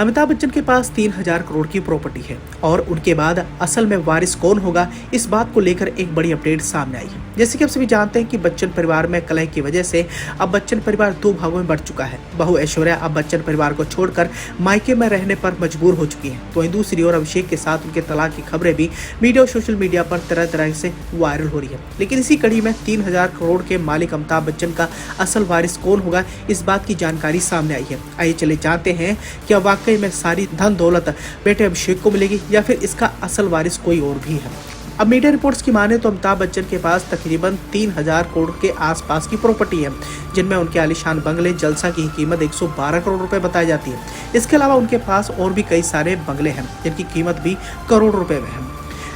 अमिताभ बच्चन के पास 3000 करोड़ की प्रॉपर्टी है और उनके बाद असल में वारिस कौन होगा, इस बात को लेकर एक बड़ी अपडेट सामने आई है। जैसे कि आप सभी जानते हैं कि बच्चन परिवार में कलह की वजह से अब बच्चन परिवार दो भागों में बढ़ चुका है। बहू ऐश्वर्या अब बच्चन परिवार को छोड़कर मायके में रहने पर मजबूर हो चुकी है, तो वहीं दूसरी ओर अभिषेक के साथ उनके तलाक की खबरें भी मीडिया और सोशल मीडिया पर तरह तरह से वायरल हो रही है। लेकिन इसी कड़ी में 3000 करोड़ के मालिक अमिताभ बच्चन का असल वारिस कौन होगा, इस बात की जानकारी सामने आई है। आइए चले जानते हैं क्या वाकई में सारी धन दौलत बेटे अभिषेक को मिलेगी या फिर इसका असल वारिस कोई और भी है। अब मीडिया रिपोर्ट्स की माने तो अमिताभ बच्चन के पास तकरीबन 3000 करोड़ के आसपास की प्रॉपर्टी है, जिनमें उनके आलीशान बंगले जलसा की कीमत 112 करोड़ रुपए बताई जाती है। इसके अलावा उनके पास और भी कई सारे बंगले हैं जिनकी कीमत भी करोड़ रुपए में है।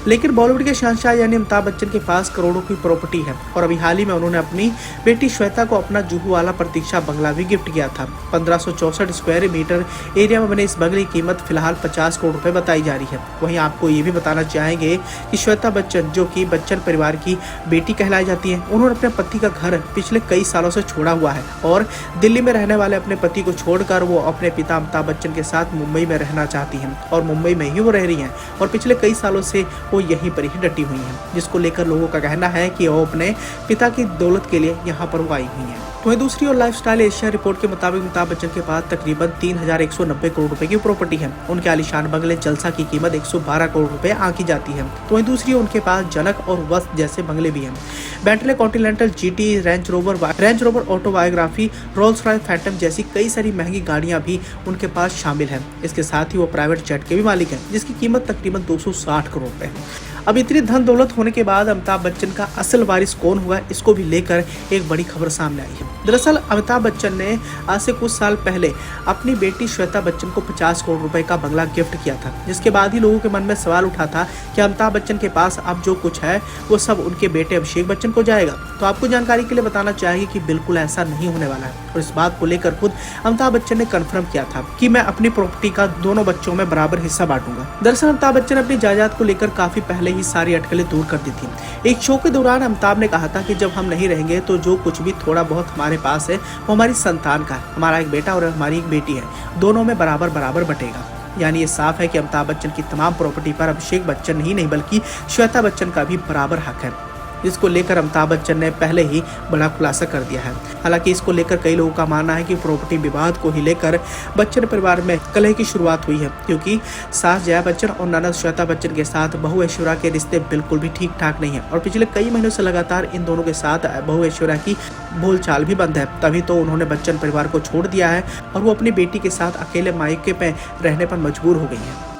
लेकिन बॉलीवुड के शहंशाह यानी अमिताभ बच्चन के पास करोड़ों की प्रॉपर्टी है और अभी हाल ही में उन्होंने अपनी बेटी श्वेता को अपना जुहू वाला प्रतीक्षा बंगला भी गिफ्ट किया था। 1564 स्क्वायर मीटर एरिया में बने इस बंगले की कीमत फिलहाल 50 करोड़ रुपए बताई जा रही है। वहीं आपको ये भी बताना चाहेंगे कि श्वेता बच्चन, जो कि बच्चन परिवार की बेटी कहलाई जाती है, उन्होंने अपने पति का घर पिछले कई सालों से छोड़ा हुआ है और दिल्ली में रहने वाले अपने पति को छोड़कर वो अपने पिता अमिताभ बच्चन के साथ मुंबई में रहना चाहती हैं और मुंबई में ही वो रह रही हैं और पिछले कई सालों से वो यहीं पर ही डटी हुई हैं, जिसको लेकर लोगों का कहना है कि वो अपने पिता की दौलत के लिए यहाँ पर वो आई हुई हैं। तो वहीं दूसरी ओर लाइफस्टाइल एशिया रिपोर्ट के मुताबिक अमिताभ बच्चन के पास तकरीबन 3190 करोड़ रुपए की प्रॉपर्टी है। उनके आलीशान बंगले जलसा की कीमत 112 करोड़ रुपए आंकी जाती है। तो वहीं दूसरी ओर उनके पास जनक और वस्त जैसे बंगले भी हैं। Bentley continental GT, range rover autobiography, Rolls Royce Phantom जैसी कई सारी महंगी गाड़ियां भी उनके पास शामिल हैं। इसके साथ ही वो प्राइवेट जेट के भी मालिक हैं, जिसकी कीमत तकरीबन 260 करोड़ रुपए है। अब इतनी धन दौलत होने के बाद अमिताभ बच्चन का असल वारिस कौन हुआ, इसको भी लेकर एक बड़ी खबर सामने आई है। दरअसल अमिताभ बच्चन ने आज से कुछ साल पहले अपनी बेटी श्वेता बच्चन को 50 करोड़ रुपए का बंगला गिफ्ट किया था, जिसके बाद ही लोगों के मन में सवाल उठा था कि अमिताभ बच्चन के पास अब जो कुछ है वो सब उनके बेटे अभिषेक बच्चन को जाएगा। तो आपको जानकारी के लिए बताना चाहिए कि बिल्कुल ऐसा नहीं होने वाला है और इस बात को लेकर खुद अमिताभ बच्चन ने कन्फर्म किया था कि मैं अपनी प्रॉपर्टी का दोनों बच्चों में बराबर हिस्सा बांटूंगा। दरअसल अमिताभ बच्चन अपनी जायदाद को लेकर काफी पहले ही सारी अटकलें दूर कर दी थी। एक शो के दौरान अमिताभ ने कहा था कि जब हम नहीं रहेंगे तो जो कुछ भी थोड़ा बहुत हमारे पास है वो हमारी संतान का है। हमारा एक बेटा और हमारी एक बेटी है, दोनों में बराबर बराबर बटेगा। यानी ये साफ है कि अमिताभ बच्चन की तमाम प्रॉपर्टी पर अभिषेक बच्चन ही नहीं बल्कि श्वेता बच्चन का भी बराबर हक है। इसको लेकर अमिताभ बच्चन ने पहले ही बड़ा खुलासा कर दिया है। हालांकि इसको लेकर कई लोगों का मानना है कि प्रॉपर्टी विवाद को ही लेकर बच्चन परिवार में कलह की शुरुआत हुई है, क्योंकि सास जया बच्चन और ननद श्वेता बच्चन के साथ बहू ऐश्वर्या के रिश्ते बिल्कुल भी ठीक ठाक नहीं है और पिछले कई महीनों से लगातार इन दोनों के साथ बहू ऐश्वर्या की बोलचाल भी बंद है। तभी तो उन्होंने बच्चन परिवार को छोड़ दिया है और वो अपनी बेटी के साथ अकेले मायके पे रहने पर मजबूर हो गई है।